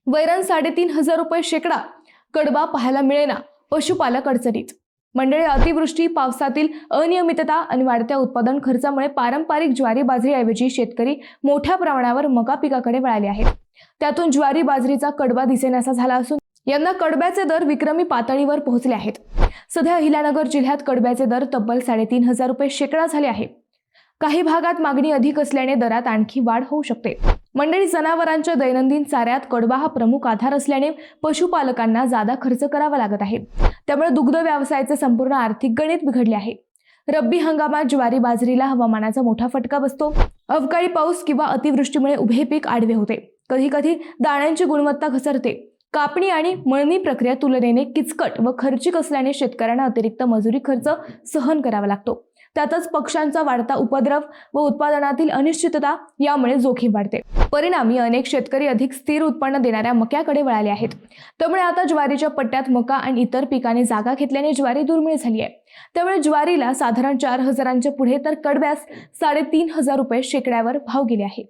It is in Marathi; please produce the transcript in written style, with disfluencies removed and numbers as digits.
वैरण 3,500 रुपये शेकडा, कडबा पाहायला मिळेना, पशुपालक अडचणीत। मंडळी, अतिवृष्टी, पावसातील अनियमितता आणि वाढत्या उत्पादन खर्चामुळे पारंपरिक ज्वारी बाजरीऐवजी शेतकरी मोठ्या प्रमाणावर मका पिकाकडे वळाले आहेत। त्यातून ज्वारी बाजरीचा कडबा दिसेनासा झाला असून यंदा कडब्याचे दर विक्रमी पातळीवर पोहोचले आहेत। सध्या अहिल्यानगर जिल्ह्यात कडब्याचे दर तब्बल 3,500 रुपये शेकडा झाले आहे। काही भागात मागणी अधिक असल्याने दरात आणखी वाढ होऊ शकते। मंडळी, जनावरांच्या दैनंदिन चाऱ्यात कडबा हा प्रमुख आधार असल्याने पशुपालकांना जादा खर्च करावा लागत आहे। त्यामुळे दुग्ध व्यवसायाचे संपूर्ण आर्थिक गणित बिघडले आहे। रब्बी हंगामात ज्वारी बाजरीला हवामानाचा मोठा फटका बसतो। अवकाळी पाऊस किंवा अतिवृष्टीमुळे उभे पीक आडवे होते। कधी कधी दाण्यांची गुणवत्ता घसरते। कापणी आणि मळणी प्रक्रिया तुलनेने किचकट व खर्चिक असल्याने शेतकऱ्यांना अतिरिक्त मजुरी खर्च सहन करावा लागतो। त्यातच पक्ष्यांचा वाढता उपद्रव व उत्पादनातील अनिश्चितता यामुळे जोखीम वाढते। परिणामी अनेक शेतकरी अधिक स्थिर उत्पन्न देणाऱ्या मक्याकडे वळाले आहेत। त्यामुळे आता ज्वारीच्या पट्ट्यात मका आणि इतर पिकाने जागा घेतल्याने ज्वारी दुर्मिळ झाली आहे। त्यामुळे ज्वारीला साधारण 4,000च्या पुढे तर कडब्यास 3,500 रुपये शेकड्यावर भाव गेले आहे।